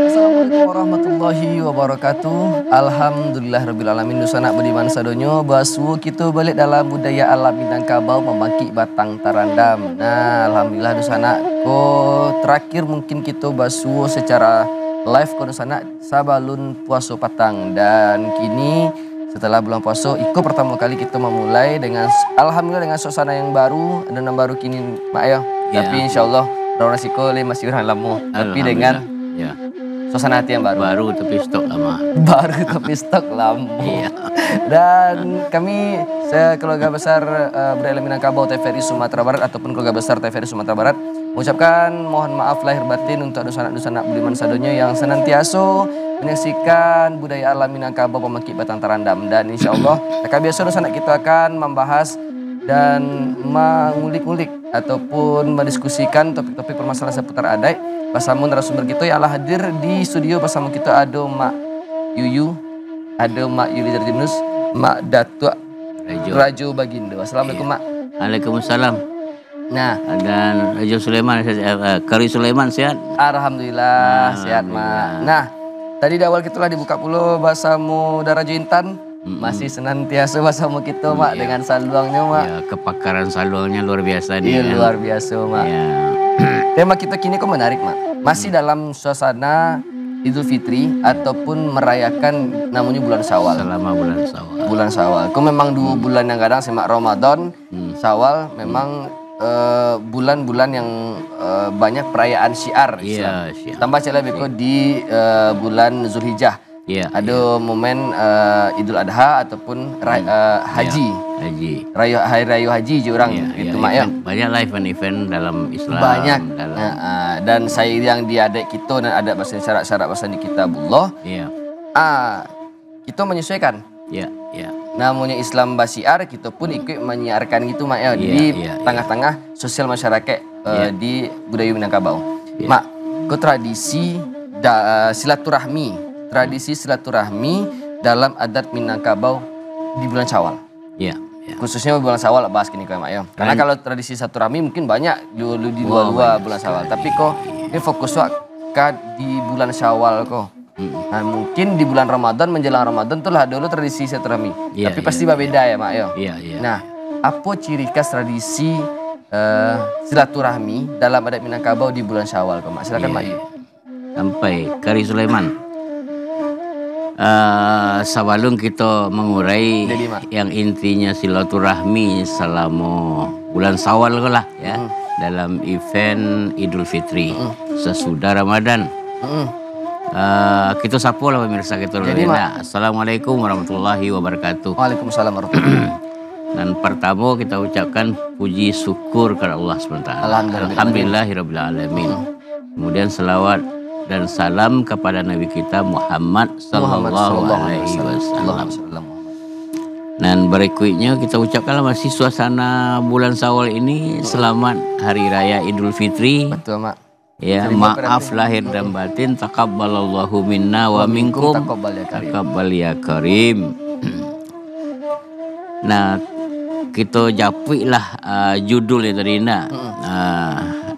Assalamualaikum warahmatullahi wabarakatuh. Alhamdulillahirrabbilalamin. Nusana beriman sadonyo basu kita balik dalam budaya alam Minangkabau membangkit batang tarandam. Nah, alhamdulillah nusana ko terakhir mungkin kita basu secara live ko nusana sabalun puasa patang, dan kini setelah bulan puasa iko pertama kali kita memulai dengan alhamdulillah dengan suasana yang baru dan yang baru kini mak ya. Tapi insyaallah orang nasiko masih orang lama tapi dengan suasana hati yang baru. Baru tapi stok lama. Baru tapi stok lama. Iya. Dan kami keluarga besar Budaya Minangkabau TVRI Sumatera Barat ataupun keluarga besar TVRI Sumatera Barat mengucapkan mohon maaf lahir batin untuk anak-anak budiman sadonyo yang senantiasa menyaksikan budaya alam Minangkabau pemangkit batang tarandam, dan insyaallah biasa anak kita akan membahas dan mengulik-ulik ataupun mendiskusikan topik-topik permasalahan seputar adat bersama narasumber kita yang hadir di studio. Bersama kita ada Mak Yuyu, ada Mak Yuli Darjinus, Mak Datuk Rajo Bagindo. Assalamualaikum Mak. Waalaikumsalam. Nah, dan Rajo Sulaiman, Kari Sulaiman sehat? Alhamdulillah sehat Mak. Nah, tadi di awal kita lah dibuka pula bersama Rajo Intan. Masih senantiasa bersama kita Mak dengan saluangnya Mak. Ya, kepakaran saluangnya luar biasa dia. Iya, luar biasa Mak. Ya. Tema kita kini kok menarik Mak. Masih dalam suasana Idul Fitri ataupun merayakan namanya bulan Syawal. Selama bulan Syawal. Bulan Syawal. Kok memang 2 bulan yang kadang semak Ramadan, Syawal memang bulan-bulan yang banyak perayaan syiar Islam. Iya, syiar. Tambah cila beko di bulan Zulhijjah. Iya. Ada momen Idul Adha ataupun haji. Haji. Hari raya haji je orang itu Mak ya. Banyak live event dalam Islam. Banyak. Dalam... dan saya yang di adat kita dan ada bahasa syarat-syarat bahasa di kitabullah. Iya. Kita menyesuaikan. Iya, iya. Namanya Islam basiar, kita pun ikut menyiarkan gitu Mak ya di tengah-tengah sosial masyarakat di budaya Minangkabau. Mak, ke tradisi silaturahmi. Tradisi silaturahmi dalam adat Minangkabau di bulan Syawal. Iya. Ya. Khususnya bulan Syawal bahas kini Mak ya. Karena kalau tradisi silaturahmi mungkin banyak di luar bulan Syawal. Tapi kok ini fokus di bulan Syawal kok. Nah mungkin di bulan Ramadan menjelang Ramadan itulah dulu tradisi silaturahmi. Tapi pasti berbeda ya Mak ya. Iya. Nah apa ciri khas tradisi silaturahmi dalam adat Minangkabau di bulan Syawal kok Mak? Silakan Mak. Sampai Kari Sulaiman. Sebelum kita mengurai yang intinya silaturahmi selama bulan Syawal lah ya, dalam event Idul Fitri sesudah Ramadan. Kita sapa lah pemirsa kita. Assalamualaikum warahmatullahi wabarakatuh. Waalaikumsalam warahmatullahi wabarakatuh. Dan pertama kita ucapkan puji syukur kepada Allah SWT. Alhamdulillahirrabbilalamin. Kemudian selawat dan salam kepada Nabi kita Muhammad sallallahu alaihi wasallam. Dan berikutnya kita ucapkan masih suasana bulan Syawal ini selamat hari raya Idul Fitri. Betul Mak. Ya, maaf lahir dan batin, taqabbalallahu minna wa minkum, taqabbal ya karim. Nah, kita japui lah judulnya tadi nak.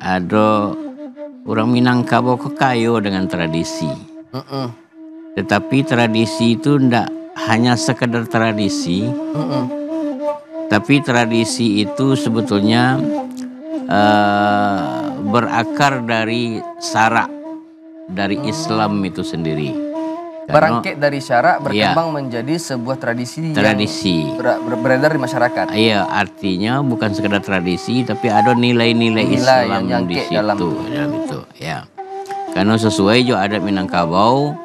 Ada orang Minangkabau kekayo dengan tradisi. Tetapi tradisi itu tidak hanya sekedar tradisi. Tapi tradisi itu sebetulnya berakar dari syarak dari Islam itu sendiri. Berangkat dari syarak berkembang menjadi sebuah tradisi yang beredar di masyarakat. Iya, artinya bukan sekedar tradisi tapi ada nilai-nilai Islam yang di situ dalam itu. Ya. Karena sesuai juga adat Minangkabau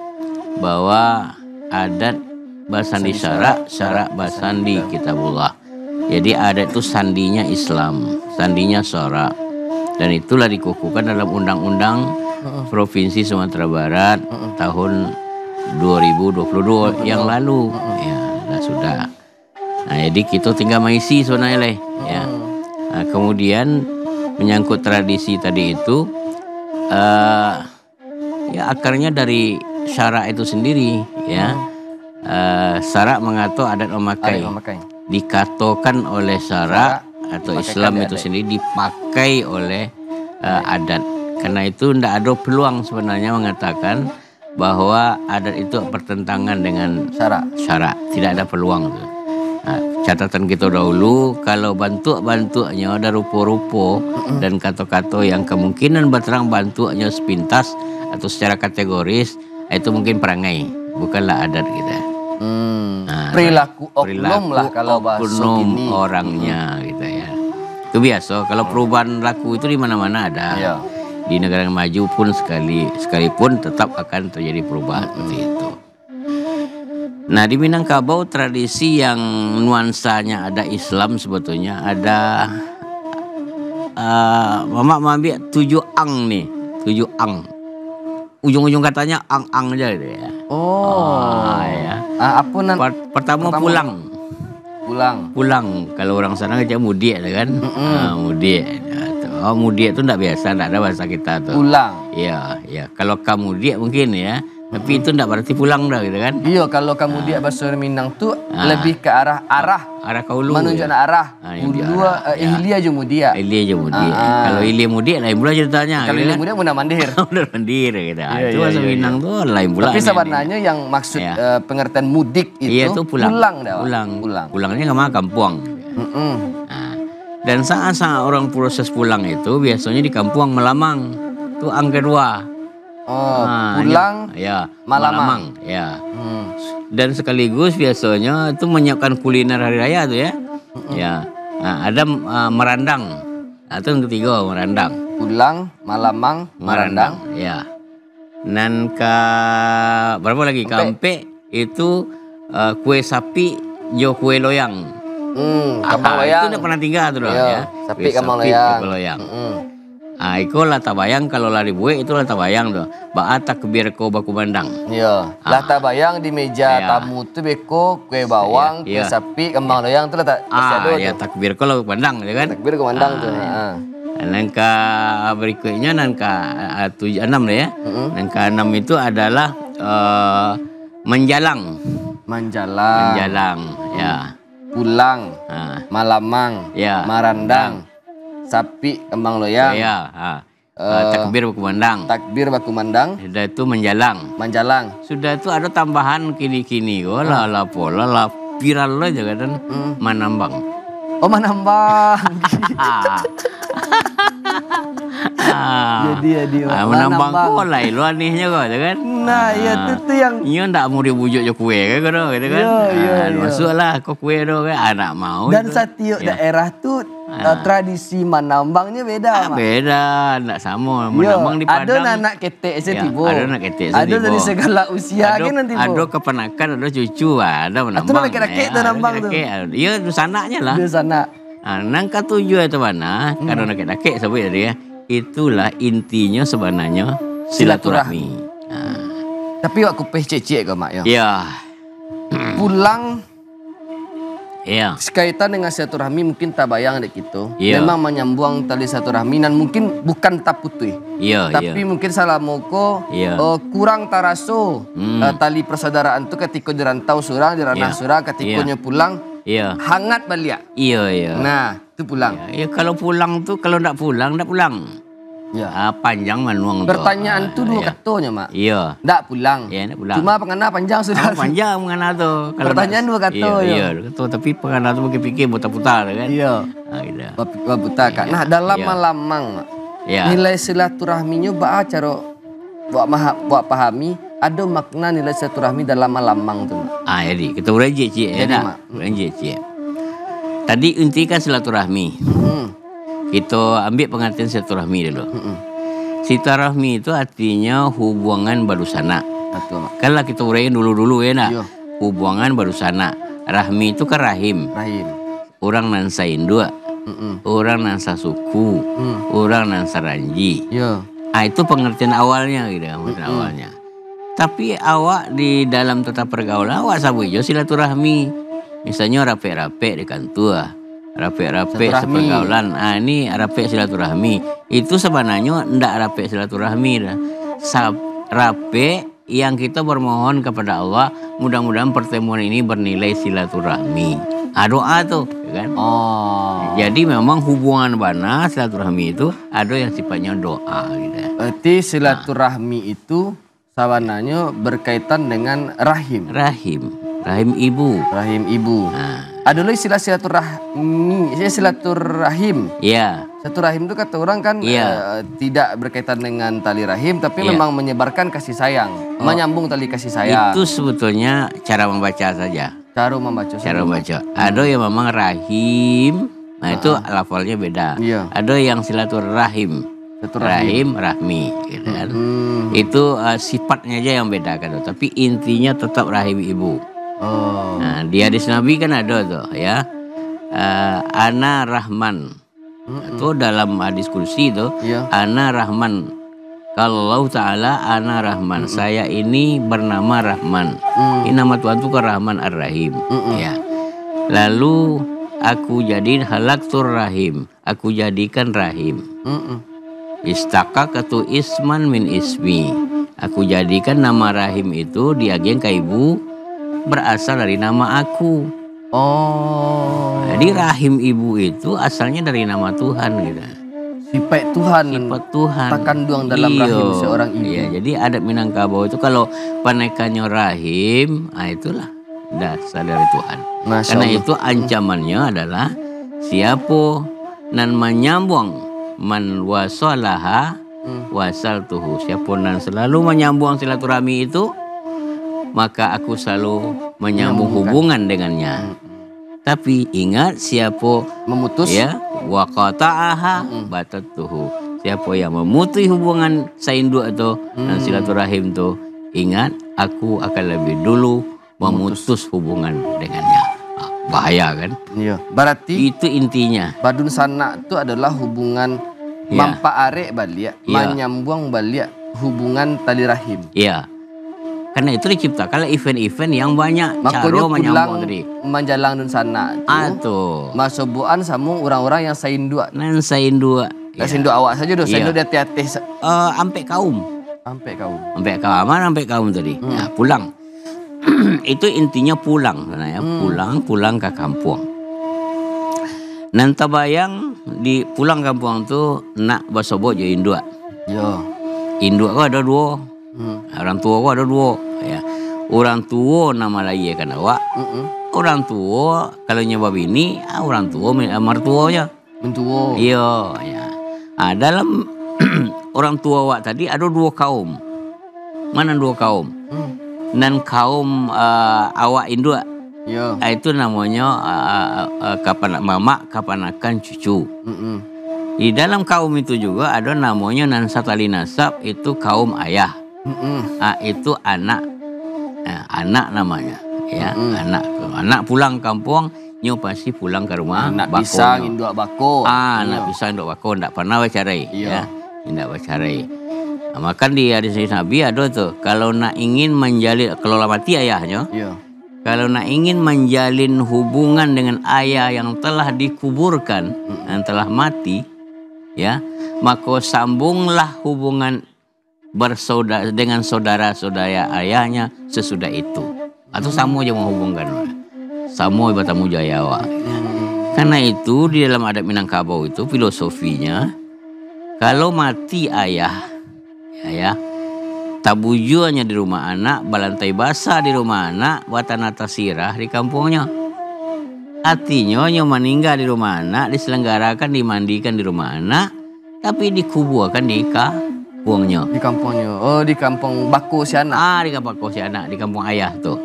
bahwa adat basandi syarak, syarak basandi kitabullah. Jadi adat itu sandinya Islam, sandinya syarak. Dan itulah dikukuhkan dalam Undang-Undang Provinsi Sumatera Barat tahun 2022 yang lalu. Ya, sudah. Nah, jadi kita tinggal mengisi sebenarnya lah. Ya. Nah, kemudian menyangkut tradisi tadi itu, ya akarnya dari syarak itu sendiri, ya. Syarak mengatur adat memakai. Dikatakan oleh syarak atau Islam itu sendiri dipakai oleh adat. Karena itu tidak ada peluang sebenarnya mengatakan bahwa adat itu bertentangan dengan syarak. Tidak ada peluang. Nah, catatan kita dahulu, kalau bentuk-bentuknya ada rupa-rupa dan kata-kata yang kemungkinan berterang bentuknya sepintas atau secara kategoris, itu mungkin perangai, bukanlah adat kita. Nah, perilaku oknum lah kalau bahasa gini. Orangnya gitu ya. Itu biasa. Kalau perubahan laku itu di mana-mana ada. Ya. Di negara yang maju pun sekalipun tetap akan terjadi perubahan seperti itu. Nah, di Minangkabau tradisi yang nuansanya ada Islam sebetulnya ada Mama ambil 7 ang nih, 7 ang. Ujung-ujung katanya ang-ang aja gitu ya. Ya. Apa pertama pulang. Kalau orang sana kerja mudik kan? Mudik. Mudik itu enggak biasa, enggak ada bahasa kita tuh. Pulang. Iya. Kalau kamu mudik mungkin ya. Tapi itu enggak berarti pulang dah gitu kan? Iya, kalau kamu dia bahasa Minang tuh lebih ke arah kaulu. Menunjukkan arah. Ihlia je mudia. Kalau Ihlia mudia lain pula ceritanya. Kalau Ihlia mudia muna mandir. Muna mandir gitu. Itu bahasa Minang tuh lain pula. Tapi sebenarnya yang maksud pengertian mudik itu pulang. Pulangnya enggak mah kampung. Dan saat-saat orang proses pulang itu biasanya di kampung Melamang. Itu ang kedua. Pulang Malamang. Ya. Dan sekaligus biasanya itu menyiapkan kuliner hari raya tuh ya. Ya. Nah, ada merandang. Itu yang ketiga, merandang. Pulang, Malamang, merandang. Ya. Dan berapa lagi? Kampe itu kue sapi jo kue loyang. Kambang loyang. Itu udah pernah tinggal tuh ya. Sapi kambang loyang. Iko lata bayang kalau lari buwe itu lata bayang tuh. Baata kebir ko baku bandang. Iya. Lata bayang di meja tamu tuh beko kue bawang, kue sapi, kembang loyang tuh lata. Ya takbir ko baku bandang ya kan. Takbir ko bandang tuh. Nangka berikutnya nangka 6 ya. Nangka 6 itu adalah menjalang. Ya. Pulang. Malamang. Ya. Marandang. Sapi kembang loyang. Takbir baku mandang. Sudah itu menjalang. Sudah itu ada tambahan kini-kini. Lah viral aja kan. Manambang. Manambang. Jadi menambang kok lah lu anehnya kok kan. Nah, ya itu yang iya ndak mau dibujuk je kue kan gitu kan. Masuklah kok kue do kan anak mau. Dan setiap daerah tuh tradisi menambangnya beda, Mak. Beda, enggak sama. Menambang di Padang. Ada anak ketek setibo. Ada anak ketek setibo. Ada dari segala usia kan nanti. Ada keponakan, ada cucu, ada menambang. Atau laki-laki itu nambang tuh. Iya, di sananya lah. Di sana. Nangka 7 itu mana? Karena laki-laki sebut tadi ya. Itulah intinya sebenarnya silaturahmi. Tapi waktu pececek ke Mak ya. Iya. Pulang. Iya. Sekaitan dengan silaturahmi mungkin tak bayang dek gitu. Iya. Memang menyambung tali silaturahmi dan mungkin bukan tak putih. Iya. Tapi mungkin salah moko kurang taraso tali persaudaraan tu ketika dirantau surang, di ranah surang ketika pulang. Iya. Hangat balik. Iya. Nah, itu pulang. Iya, kalau pulang tuh kalau enggak pulang. Ya. Panjang manuang tu. Pertanyaan tu dua katanya, Mak. Iya. Enggak pulang. Iya, enggak pulang. Cuma pengana panjang sudah. Panjang mengana tu. Pertanyaan dua kata Iya, tapi pengana tu pikir putar-putar kan. Iya. Gitu. Putar kan. Nah, dalam Malamang, Mak. Nilai silaturahminya ba cara buat pahami ada makna nilai silaturahmi dalam Malamang tu. Jadi kita uranjik cik ya dah. Uranjik cik. Tadi inti kan silaturahmi. Kita ambil pengertian silaturahmi dulu. Silaturahmi itu artinya hubungan barusana. Betul, Mak. Kalau kita uraiin dulu ya nak. Hubungan barusana. Rahmi itu kan rahim. Rahim. Orang nansain dua. orang nan sasuku, orang nan saranji. Ya. Itu pengertian awalnya gitu, pengertian awalnya. Tapi awak di dalam tata pergaulan awak sabui jo silaturahmi. Misalnya rape-rape di kantor, rape-rape sepergaulan. Ini rape silaturahmi. Itu sebenarnya ndak rape silaturahmi dah. Rape yang kita bermohon kepada Allah, mudah-mudahan pertemuan ini bernilai silaturahmi. Doa tuh, kan? Jadi memang hubungan bana silaturahmi itu ada yang sifatnya doa gitu. Berarti silaturahmi itu sawananya berkaitan dengan rahim. Rahim ibu. Rahim ibu. Ada lagi silaturahim. Iya. Silaturahim itu kata orang kan tidak berkaitan dengan tali rahim, tapi memang menyebarkan kasih sayang, menyambung tali kasih sayang. Itu sebetulnya cara membaca saja. Cara membaca. Ada yang memang rahim, itu lafalnya beda. Iya. Ada yang silaturahim. Rahim, rahmi, gitu kan. Itu sifatnya aja yang beda kan, tapi intinya tetap rahim ibu. Nah, di hadis Nabi kan ada tuh ya, ana rahman. Itu dalam hadis kursi itu, ana rahman. Kalau Allah Ta'ala ana rahman, saya ini bernama Rahman. Ini nama Tuhan itu kan Rahman Ar-Rahim. Ya. Lalu aku jadiin halaktur rahim, aku jadikan rahim. Istakakatu isman min ismi. Aku jadikan nama rahim itu diageng ke ibu berasal dari nama aku. Jadi rahim ibu itu asalnya dari nama Tuhan gitu. Sifat Tuhan. Terkandung dalam rahim seorang ibu. Iya, jadi adat Minangkabau itu kalau panekannya rahim, itulah dasar dari Tuhan. Karena itu ancamannya adalah siapa nan menyambung man wasalaha wasal tuhu. Siapa nan selalu menyambung silaturahmi itu, maka aku selalu menyambung hubungan dengannya. Tapi ingat, siapa memutus wa qata'aha batatuhu. Siapa yang memutus hubungan saindu atau dan silaturahim itu, ingat aku akan lebih dulu memutus hubungan dengannya. Bahaya kan? Iya. Berarti itu intinya. Badun sana itu adalah hubungan mampaarek balik, menyambung balik hubungan tali rahim. Iya. Karena itu diciptakan event-event yang banyak. Makanya pulang menjalang dun sana itu. Masubuan sama orang-orang yang saindua. Nan saindua. Saindua awak saja doh, saindua dia hati-hati. Ampe kaum. Ampe kaum. Ampe kaum tadi. Nah, pulang. Itu intinya pulang, ya. Pulang ke kampung. Nanti bayang di pulang kampung tu nak basobo je indua. Ya. Indua ko ada dua. Orang tua ko ada dua. Ya. Orang tua nama lagi kan awak. Orang tua kalau nyoba bini, orang tua mertuanya. Mentua. Iya, ya. Dalam orang tua awak tadi ada dua kaum. Mana dua kaum? Dan kaum awak indua. Ya. Itu namanya kapan mama, kapan akan cucu. Di dalam kaum itu juga ada namanya nan satali nasab, itu kaum ayah. Itu anak, anak namanya. Ya, anak pulang kampung, nyo pasti pulang ke rumah. Anak pisang induk bako. Anak pisang induk bako, ndak pernah bacarai. Ya, ndak bacarai. Maka di hadis Nabi ada tuh, kalau nak ingin menjalin, kalau mati ayahnya, kalau nak ingin menjalin hubungan dengan ayah yang telah dikuburkan, yang telah mati, ya, maka sambunglah hubungan bersaudara dengan saudara-saudara ayahnya sesudah itu. Atau sama aja menghubungkan, sama bertemu jayawa. Karena itu di dalam adat Minangkabau itu filosofinya, kalau mati ayah, ya, tabujuannya di rumah anak, balantai basah di rumah anak, watanata sirah di kampungnya. Artinya yang meninggal di rumah anak diselenggarakan, dimandikan di rumah anak, tapi dikuburkan di kampungnya. Di kampungnya. Oh, di kampung bako si anak. Di kampung bako si anak, di kampung ayah tuh.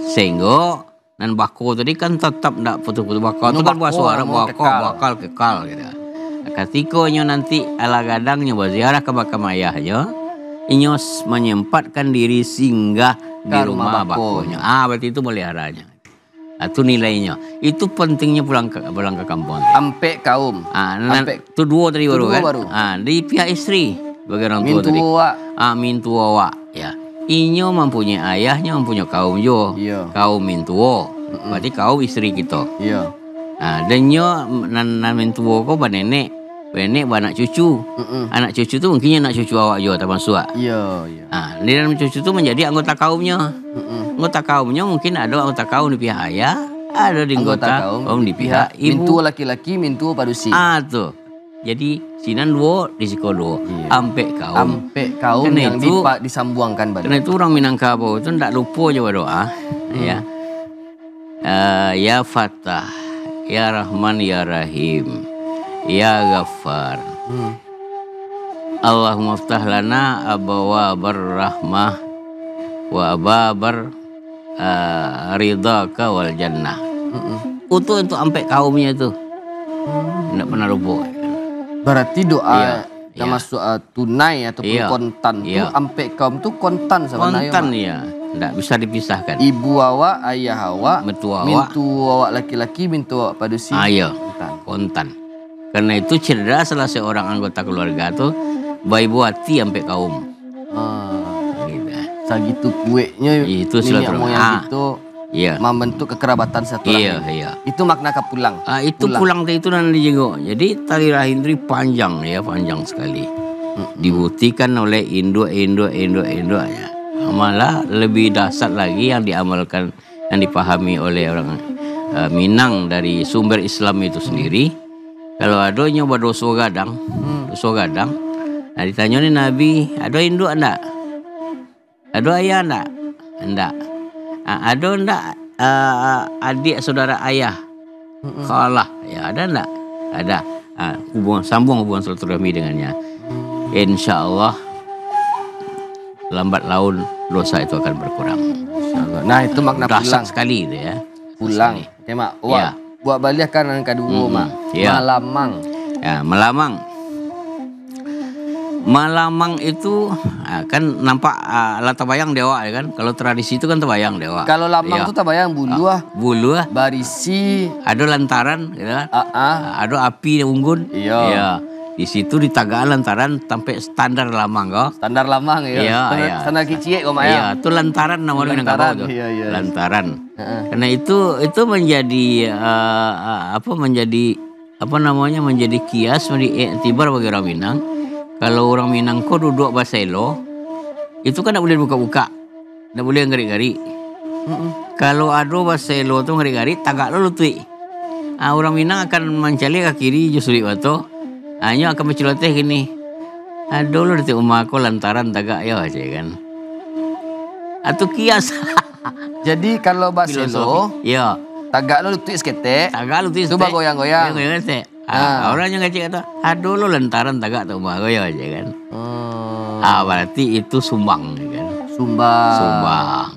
Sehingga dan bako tadi kan tetap ndak putus-putus. Bako itu kan buat suara bakal kekal gitu. Ketika nanti ala gadangnya berziarah ke makam ayahnya, inyo menyempatkan diri singgah di rumah bakonya. Berarti itu meliharanya. Itu nilainya. Itu pentingnya pulang ke kampung. Ampe kaum. Itu dua tadi baru dua kan. baru. Di pihak istri bagi orang tua tadi. Mintu wa. Ya. Inyo mempunyai ayahnya, mempunyai kaum jo. Iya. Kaum mintuo. Berarti kaum istri kita. Iya. Dan nyo nan mintuo ko ba nenek anak cucu. Anak cucu tu mungkin anak cucu awak jo termasuk. Iya, iya. Di dalam cucu tu menjadi anggota kaumnya. Anggota kaumnya mungkin ada anggota kaum di pihak ayah, ada di anggota kaum di pihak ibu. Mintu laki-laki, mintu padusi. Tuh. Jadi sinan dua, risiko dua. Iya. Ampe kaum Karena yang itu, disambungkan pada. Karena itu orang Minangkabau itu tidak lupa aja berdoa. Ya. Ya Fatah, Ya Rahman, Ya Rahim, Ya Ghaffar. Allahumma ftah lana abwabar rahmah wa ababar ridhaka wal jannah. Untuk ampe kaumnya itu. Tidak pernah lupa. Berarti doa termasuk tunai ataupun kontan itu ampe kaum itu kontan sebenarnya. Kontan ya. Tidak bisa dipisahkan. Ibu awak, ayah awak, mintu awak laki-laki, mintu awak padusi. Kontan. Karena itu cedera salah seorang anggota keluarga tu bayi buati sampai kaum. Gitu. Segitu kueknya itu nenek moyang itu membentuk kekerabatan satu rahim. Itu makna kepulang. Itu pulang itu nanti dijenguk. Jadi tali rahim itu panjang sekali. Dibuktikan oleh induk ya. Malah lebih dahsyat lagi yang diamalkan, yang dipahami oleh orang Minang dari sumber Islam itu sendiri. Kalau ada nyoba dosa gadang, nah ditanya nih Nabi, ada induk enggak? Ada ayah enggak? Enggak. Ada enggak adik saudara ayah? Kalah, ya ada enggak? Ada. Sambung hubungan silaturahmi dengannya. Insya Allah lambat laun dosa itu akan berkurang. Nah itu makna pulang sekali itu ya. Pulang. Oke mak. Buat balik kan yang kedua mak. Malamang. Ya melamang. Malamang itu kan nampak lah terbayang dewa ya kan. Kalau tradisi itu kan terbayang dewa. Kalau lamang itu terbayang bulu barisi. Ada lantaran, gitu kan? Ada api unggun. Iya. Di situ ditagaan lantaran sampai standar lamang kok. Standar lamang ya. Standar kicik kok mak ya. Iya, itu lantaran namanya Minangkabau tuh. Lantaran. Karena itu menjadi menjadi kias, menjadi iktibar bagi orang Minang. Kalau orang Minang kok duduk baselo, itu kan tidak boleh buka-buka. Tidak boleh ngari-ngari. Kalau ada baselo tu ngari-ngari, tagak lo lutui. Orang Minang akan mencari ke kiri justru itu. Hanya akan menceloteh gini. Dulu di rumah aku lantaran tagak ya aja kan. Atau kias. Jadi kalau baselo, tagak lo lutui sekete. Tagak lutui sekete. Coba goyang-goyang. Orangnya ngecek kata, dulu lantaran tagak tu rumah aku ya aja kan. Berarti itu sumbang kan. Sumbang.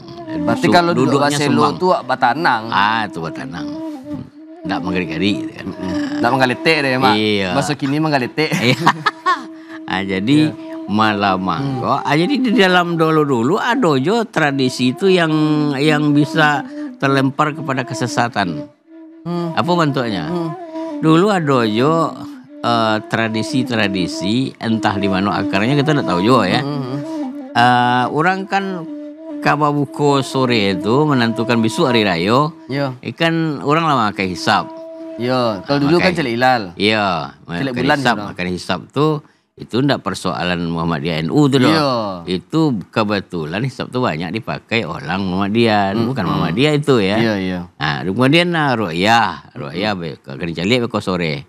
Berarti kalau duduk baselo tu batanang. Itu batanang. Tidak menggari-gari kan. Tidak menggaletek deh mak. Bahasa kini menggaletek. Jadi malamang kok. Jadi di dalam dulu ada jo tradisi itu yang bisa terlempar kepada kesesatan. Apa bentuknya? Dulu ada jo tradisi entah di mana akarnya kita tidak tahu juga ya. Orang kan kababuko sore itu menentukan besok hari raya. Ikan orang lama makan hisap. Kalau dulu kan celek hilal. Celek bulan hisap. Makan hisap tu itu tidak persoalan Muhammadiyah NU tu doh. Itu kebetulan hisap tu banyak dipakai orang Muhammadiyah, bukan Muhammadiyah itu ya. Kemudian ru'yah akan celek beko sore.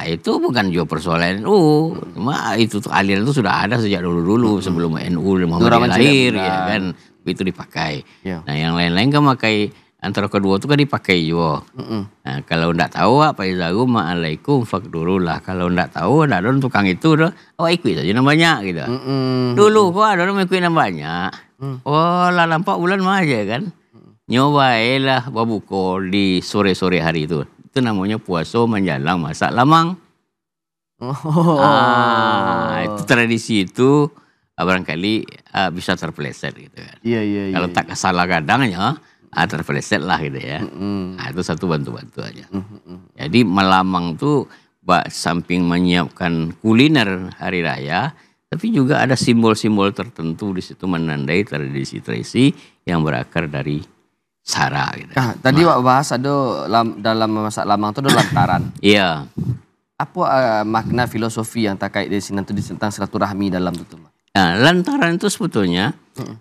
Itu bukan juga persoalan NU. Cuma itu aliran itu sudah ada sejak dulu sebelum NU dan Muhammadiyah lahir ya kan. Itu dipakai. Nah yang lain-lain kan pakai antara kedua itu kan dipakai juga. Nah, kalau ndak tahu apa izaru ma'alaikum fakdurullah. Kalau ndak tahu ada tukang itu dah ikut saja namanya gitu. Dulu kok ada orang ikut namanya. Lah nampak bulan mah aja kan. Nyobailah babuko di sore-sore hari itu. Itu namanya puasa menjelang masak lamang. Itu tradisi itu barangkali bisa terpeleset gitu kan. Kalau tak salah kadangnya terpeleset lah gitu ya. Nah, itu satu bantu-bantu aja. Jadi Malamang tuh samping menyiapkan kuliner hari raya, tapi juga ada simbol-simbol tertentu di situ menandai tradisi-tradisi yang berakar dari Sara gitu. Nah, tadi Wak bahas ada dalam masak Lamang itu ada lantaran. Iya. Apa makna filosofi yang terkait di sini tentang silaturahmi dalam itu? Nah, lantaran itu sebetulnya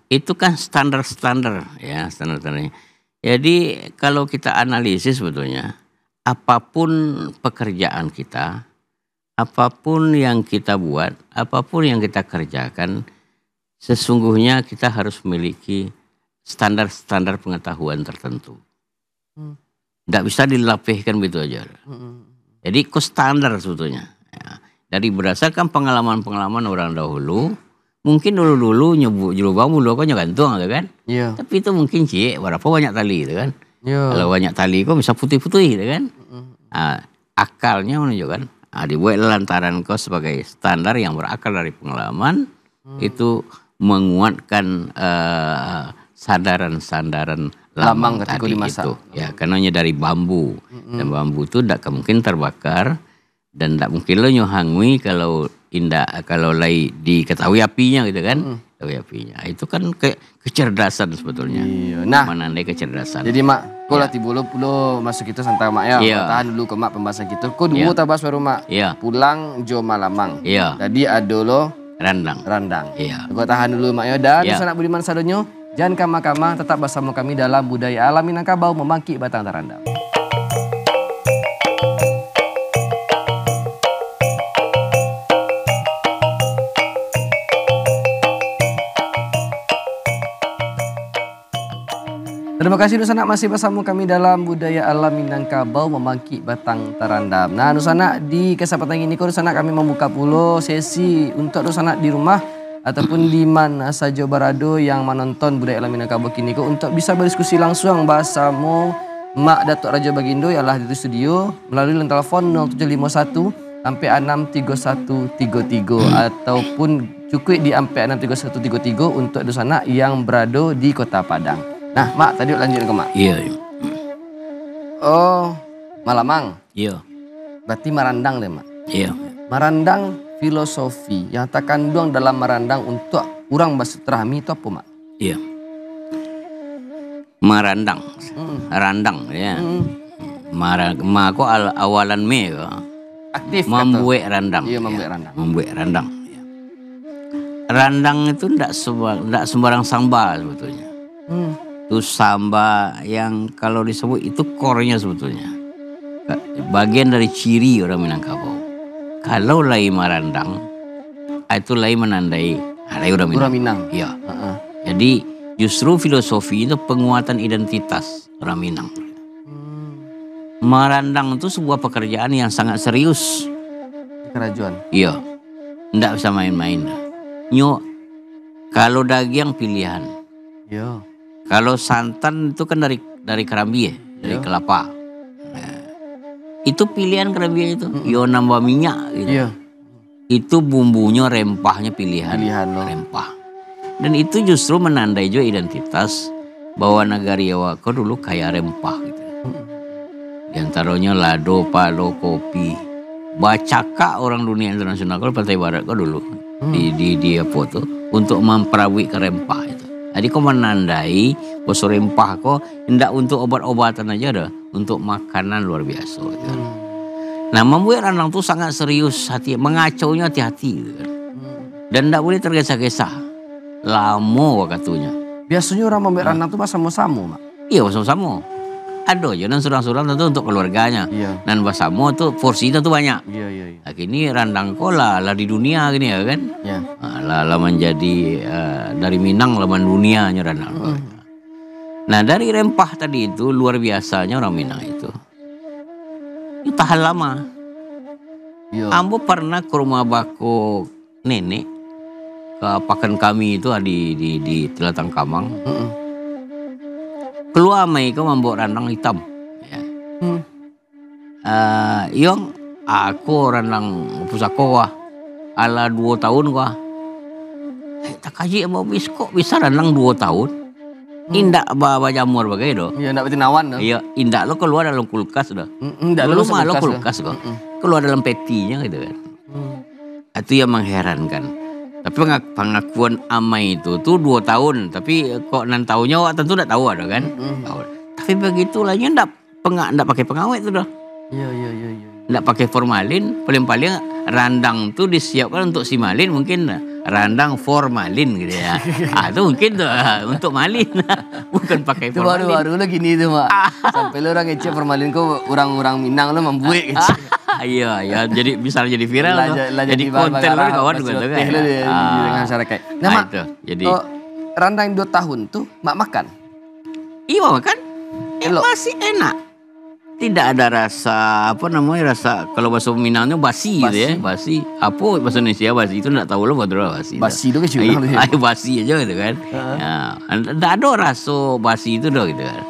itu kan standar-standar ya, standar-standarnya. Jadi kalau kita analisis sebetulnya apapun pekerjaan kita, apapun yang kita buat, apapun yang kita kerjakan, sesungguhnya kita harus memiliki standar-standar pengetahuan tertentu. Tidak bisa dilapihkan begitu aja. Jadi itu standar sebetulnya. Ya. Dari berdasarkan pengalaman-pengalaman orang dahulu, mungkin dulu-dulu nyebut jelubang mulu kok gantung kan? Iya. Tapi itu mungkin berapa banyak tali gitu kan? Iya. Kalau banyak tali kok bisa putih-putih gitu kan? Akalnya menunjukkan dibuat lantaran kau sebagai standar yang berakal dari pengalaman, itu menguatkan sandaran-sandaran Lamang tadi itu. Ya, karenanya dari bambu. Dan bambu itu tidak mungkin terbakar dan tidak mungkin lo nyohangui kalau lagi diketahui apinya gitu kan. Ketahui apinya. Itu kan kecerdasan sebetulnya. Iya. Nah, menandai kecerdasan. Jadi mak, kau latih bulu masuk itu santai mak ya. Iya. Tahan dulu ke mak pembahasan gitu. Kau dulu tabas baru mak. Iya. Pulang jo Malamang. Iya. Tadi ada lo Randang. Iya. Kau tahan dulu mak ya. Dan Sanak Budiman Sadonyo, jangan kama-kama, tetap bersama kami dalam Budaya Alam Minangkabau Memangki Batang Tarandam. Terima kasih Nusana masih bersama kami dalam Budaya Alam Minangkabau Memangki Batang Tarandam. Nah Nusana, di kesempatan ini Nusana kami membuka pula sesi untuk Nusana di rumah ataupun di mana saja berada yang menonton Budaya Alam Minangkabau kini untuk bisa berdiskusi langsung bersama Mak Datuk Raja Bagindo yang ada di studio melalui telepon 0751 sampai 63133 ataupun cukup di sampai 63133 untuk Nusana yang berada di Kota Padang. Nah, Mak, tadi lanjut ke Mak. Iya. Oh, Malamang. Iya. Berarti Marandang deh, Mak. Iya. Marandang filosofi yang terkandung dalam Marandang untuk orang bersilaturahmi itu apa, Mak? Iya. Marandang. Randang ya. Mako awalan me ko. Aktif membuat randang. Iya, membuat randang. Membuat randang. Ya. Randang itu tidak sembarang samba sebetulnya. Itu samba yang kalau disebut itu core-nya sebetulnya. Bagian dari ciri orang Minangkabau. Kalau lai marandang, itu lai menandai lai orang Minang. Iya. Jadi justru filosofi itu penguatan identitas orang Minang. Marandang itu sebuah pekerjaan yang sangat serius. Kerajaan. Iya. Tidak bisa main-main. Kalau daging pilihan. Iya. Kalau santan itu kan dari kerambi ya, dari kelapa. Nah, itu pilihan kerambi itu. Yo nambah minyak gitu. Iya. Itu bumbunya, rempahnya pilihan rempah. Dan itu justru menandai juga identitas bahwa negari Jawa dulu kaya rempah gitu. Di antaranya lado, palo, kopi. Bacaka orang dunia internasional kalau Pantai Barat dulu di apa tuh untuk memperabui ke rempah itu. Jadi kau menandai bahwa rempah kau tidak untuk obat-obatan aja dah, untuk makanan luar biasa. Gitu. Nah membuat randang itu sangat serius, mengacaunya hati-hati. Gitu. Dan tidak boleh tergesa-gesa. Lama waktunya. Biasanya orang membuat randang itu sama-sama, Mak? Iya sama-sama. Ada aja dan surang-surang tentu untuk keluarganya. Iya. Dan basamo tuh porsinya tuh banyak. Iya. Nah, kini randang kola lah di dunia gini ya kan. Iya. Lah menjadi dari Minang laman dunianya randang. Nah dari rempah tadi itu luar biasanya orang Minang itu tahan lama. Iya. Ambo pernah ke rumah bako nenek ke pakan kami itu di Telatang Kamang. Keluar mai kau membawa randang hitam. Ya. Yang aku randang pusako wah ala 2 tahun wah. Tak kaji mau kok bisa randang 2 tahun. Indak bawa jamur bagai do. Iya, ndak berarti nawan dah. Iya, indak lo keluar dalam kulkas dah. Ndak Dulu masuk mah lo kulkas kulkas kok. Keluar dalam petinya gitu kan. Itu yang mengherankan. Tapi pengakuan Amai itu tuh 2 tahun, tapi kok 6 tahunnya wak tentu ndak tahu ada kan. Tapi begitulah nya ndak pakai pengawet tuh dah. Iya. Ndak pakai formalin, paling-paling randang tuh disiapkan untuk si malin, mungkin randang formalin gitu ya. Itu mungkin tuh untuk malin, bukan pakai Itu formalin. baru-baru lo gini tuh, Mak. Sampai lo orang ngecek formalin kok orang-orang Minang lo membuik gitu. Iya, jadi bisa jadi viral tuh. Jadi bahan konten lo bakarah, kawan pas gitu lo kan. teh lo di masyarakat. Nah, Mak, itu. Jadi randang 2 tahun tuh Mak makan. iya kan? Elok. Masih enak. Tidak ada rasa rasa kalau bahasa Minangnya basi gitu ya, basi. Apa bahasa Indonesia basi itu enggak tahu lo betul basi. Basi itu kan curang tuh. Ayo basi aja gitu kan. Ya, enggak ada rasa basi itu gitu kan.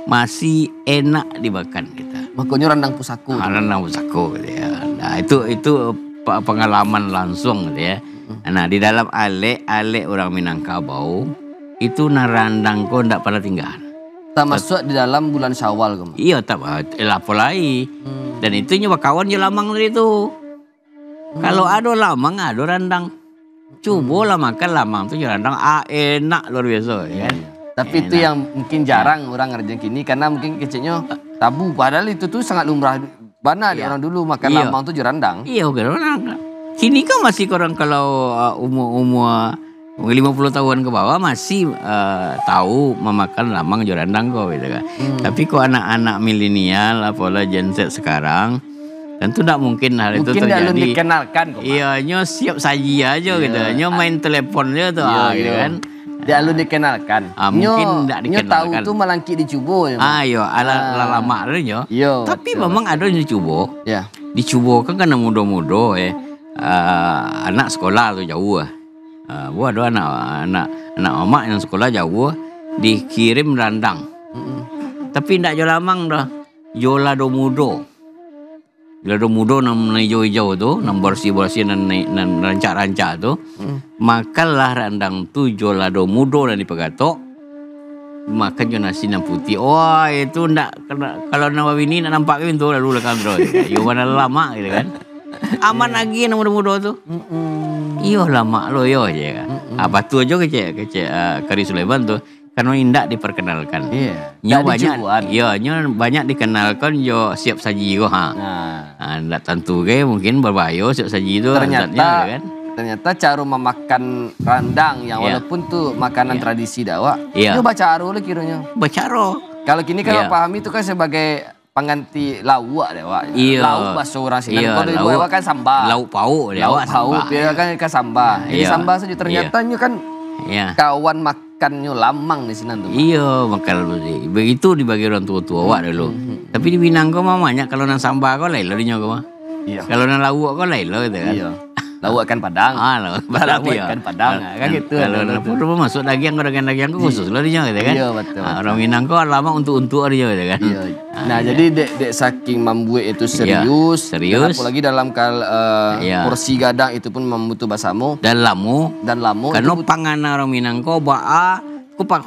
Masih enak dimakan kita. Makanya randang pusaku. Randang pusaku gitu ya. Nah, itu pengalaman langsung gitu ya. Nah, di dalam alek orang Minangkabau itu narandang kok enggak pernah tinggal. Tak masuk di dalam bulan Syawal kamu. Iya, tak lapolai. Dan itu nyoba kawan je lamang tadi itu. Kalau ada lamang, ada randang. Coba lah makan lamang tu je randang. Enak luar biasa ya kan. Tapi itu yang mungkin jarang orang ngerjain kini karena mungkin kecilnya tabu. Padahal itu tuh sangat lumrah. Bana di orang dulu makan lamang tuh je randang. Iya, orang. Sini kan masih orang kalau umur 50 tahun ke bawah masih tahu memakan lamang jorandang kok gitu kan. Tapi kok anak-anak milenial apalah Gen Z sekarang tentu tidak mungkin hal itu Mungkin terjadi. Mungkin dikenalkan kok. Iya, nyo siap saji aja gitu. Nyo main telepon aja tuh gitu kan. Dia lu dikenalkan. Mungkin tidak Nyo tahu dikenalkan. tuh malangki dicubo ya. Iya, ala lama nyo. Iya. Tapi memang ada yang dicubo. Ya. Dicubo kan karena muda-muda anak sekolah tuh jauh gua ada anak emak yang sekolah jauh dikirim randang. Tapi ndak jo lamang dah. Jo lado mudo. Lado mudo nam hijau-hijau tu, nam bersih-bersih nan rancak-rancak tu. Makanlah randang tu jo lado mudo dan dipegatok. Makan jo nasi nan putih. Wah, itu ndak kalau nama bini nak nampak kan tu lalu lekang terus. Yo mana lama gitu kan. Aman lagi yang muda-muda tu. Iyo lama lo yo aja kan. Apa tu aja kecek Kari Sulaiman tu karena indak diperkenalkan. Iya. Nyo banyak. Iya, nyo banyak dikenalkan yo siap saji go ha. Ndak tentu ke mungkin berbahaya siap saji tu Ternyata cara memakan randang yang walaupun tuh makanan tradisi dawa. Itu baca aro lo kiranya. Baca aro. Kalau kini kalau pahami itu kan sebagai pengganti lauk deh, Wak. Lauk bahasa orang sini. Kalau di Jawa kan sambal. Lauk pauk dia, Lauk pauk dia kan sambal. Jadi sambal saja ternyata nyo kan kawan makannya lamang di sini tuh. Iya, makan begitu dibagi orang tua-tua Wak dulu. Tapi di Minang kau mah banyak kalau nang sambal kau lain lo di nyo kau mah. Kalau nang lauk kau lain lo gitu kan. Iya. Lauk kan Padang. Lauk Padang kan Padang. Kan gitu. Kalau rumah masuk daging kau khusus lo di nyo gitu kan. Iya, betul. Orang Minang kau lama untuk di nyo gitu kan. Iya. Nah, jadi dek saking membuat itu serius. Apalagi dalam porsi gadang itu pun membutuh basamu. Dan lamu. Karena pangana orang Minang kau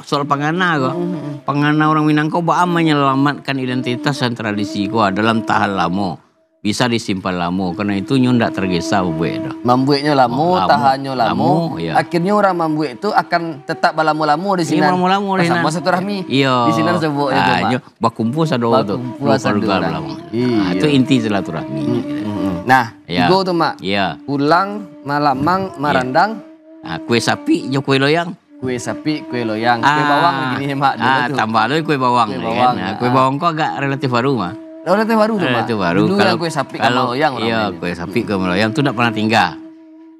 soal pangana kok. Pangana orang Minang kau menyelamatkan identitas dan tradisi kau dalam tahan lamu. Bisa disimpan lamu karena itu nyo ndak tergesa membuatnya lamu, tahannya lamu. Akhirnya orang membuat itu akan tetap balamu-lamu di sini. Lamu-lamu di sama satu rahmi. Iya. Di sini sebutnya bakumpul sado tu. Itu inti silaturahmi. Nah, go tuh Mak. Pulang malamang marandang. Kue sapi jo kue loyang. Kue sapi, kue loyang, kue bawang begini Mak. Tambah lagi kue bawang. Kue bawang kok agak relatif baru mah. Relatif baru tuh, Mak. Baru. Dulu yang kue sapi ke Maloyang. Iya, kue sapi ke Maloyang itu tidak pernah tinggal.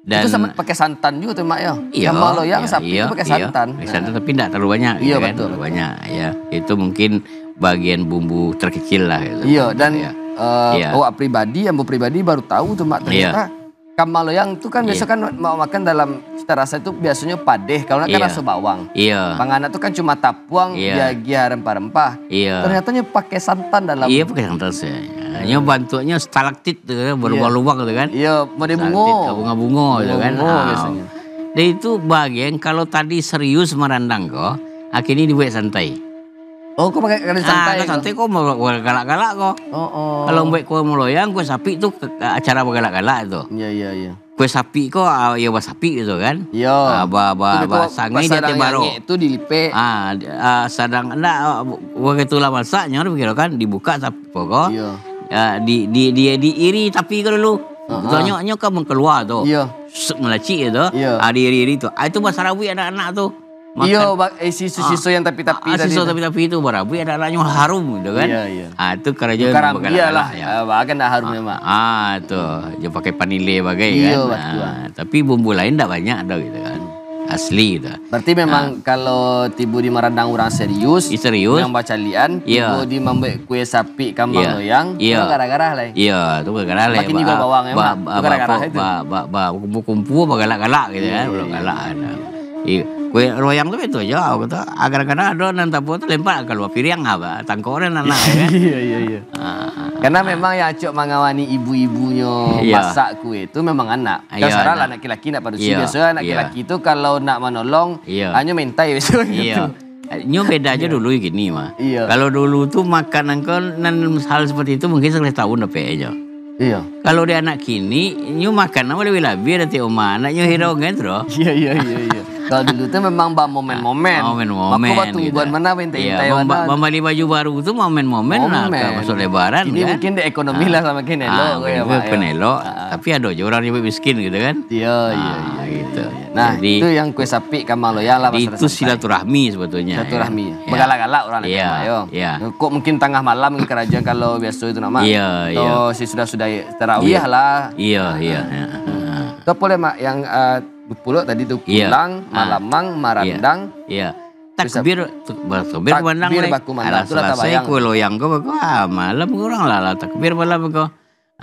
Dan itu sama pakai santan juga tuh, Mak ya. Iya. Maloyang sapi itu pakai santan. Pakai santan tapi tidak terlalu banyak. Iya, kan? betul. Banyak ya. Itu mungkin bagian bumbu terkecil lah. Gitu. Iya, dan awak pribadi, ambo pribadi baru tahu tuh Mak ternyata Kamaloyang itu kan biasa kan mau makan dalam cita rasa itu biasanya padeh kalau kan rasa bawang. Panganan itu kan cuma tapuang, gia rempah-rempah. Ternyata pakai santan dalam. Iya, pakai santan sih. Hanya bantuannya stalaktit tuh berlubang-lubang gitu kan. Iya, bunga-bunga gitu kan. Biasanya. Dan itu bagian kalau tadi serius merandang kok, Akhirnya dibuat santai. Oh, kau pakai kali santai. Santai kok mau galak-galak kok. Oh. Kalau buat kue meloyang, kue sapi itu acara bergalak-galak itu. Iya. Kue sapi kok ya sapi gitu kan. Iya. Sange dia baru. Itu dilipe. Sadang enggak begitu lah masaknya begitu kan dibuka tapi pokok. Iya. Dia diiri tapi kalau dulu. Tanya kan keluar tuh. Iya. Melacik itu. Iya. Diiri itu. Itu bahasa Rabi anak-anak tuh. Iya, sisu yang tapi-tapi tadi. Sisu tapi-tapi itu barabu ada anaknya harum gitu kan. Iya. Itu kerajaan Karam lah ya. Bahkan dah harum memang. Tuh, dia pakai panile bagai iya, kan. Tapi bumbu lain tak banyak dah gitu kan. Asli itu. Berarti memang kalau tibu di Marandang orang serius. Serius. Yang baca lian, tibu di membuat kue sapi kambang loyang. Iya. Itu gara-gara lah. Iya, itu gara-gara lah. Makin juga bawang emang. Gara-gara itu. Kumpul-kumpul galak-galak gitu kan. Belum galak. Kue royang tuh itu aja, kata agar-agar ada nanti apa tuh lempar kalau piring apa, tangkoran anak kan. Iya. Karena memang ya cok mengawani ibu-ibunya masak kue itu memang anak. Dasar lah anak laki-laki nak padusi. Biasanya anak laki itu kalau nak menolong hanya mentai biasanya. Nyo beda aja dulu gini mah. Iya. Kalau dulu tuh makanan kan hal seperti itu mungkin sekali tahun dapat aja. Iya. Kalau dia anak kini, nyu makan nama lebih ada oma anaknya hero kan bro. Iya. Kalau dulu tuh memang momen-momen. Aku tungguan mana bentai-bentai mana. Membeli baju baru itu momen-momen lah. Masuk lebaran ini kan. mungkin di ekonomi lah sama Kenelo. Penelo. Tapi ada aja orang yang miskin gitu kan. Iya. Gitu. Nah itu yang kue sapi kamang loyang lah. Itu silaturahmi sebetulnya. Silaturahmi. Begalak-galak orang Iya. Kok mungkin tengah malam kerajaan kalau biasa itu nama. Iya. Atau si sudah tarawih lah. Iya. Itu boleh mak yang 20 tadi tuh pulang, Malamang, Marandang. Iya. Takbir bandang le. Alah selesai kue loyang kau malam kurang lah takbir malam kau.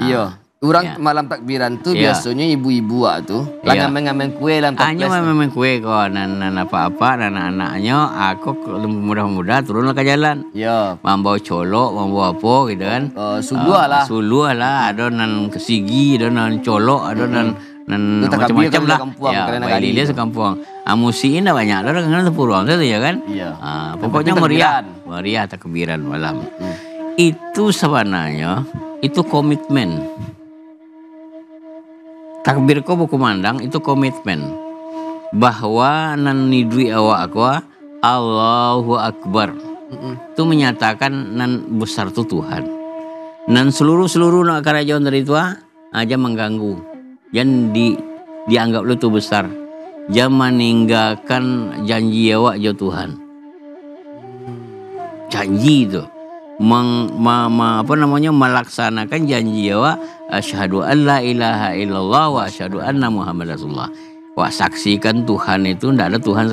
Iya. Orang malam takbiran tuh biasanya ibu-ibu tuh ngamen kue dalam takbir. Hanya ngamen kue kok nan apa-apa anak-anaknya aku mudah-mudah turunlah ke jalan. Iya. Membawa colok, membawa apa gitu kan. Suluh lah, ada nan kesigi, ada nan colok, ada nan macam-macam lah. Baik dia sekampung. Musiin dah banyak, ada kan sepuluh tu ya kan. Iya. Pokoknya meriah takbiran malam. Itu sebenarnya itu komitmen. Takbir kau buku mandang itu komitmen bahwa nan nidui awak aku Allahu Akbar. Itu menyatakan nan besar tu Tuhan. Nan seluruh nak kerajaan dari itu aja mengganggu. Jangan dianggap lu tu besar. Jangan meninggalkan janji awak jo Tuhan. Janji itu melaksanakan janji awak asyhadu an la ilaha illallah wa asyhadu anna muhammad rasulullah. Wah, saksikan Tuhan itu tidak ada Tuhan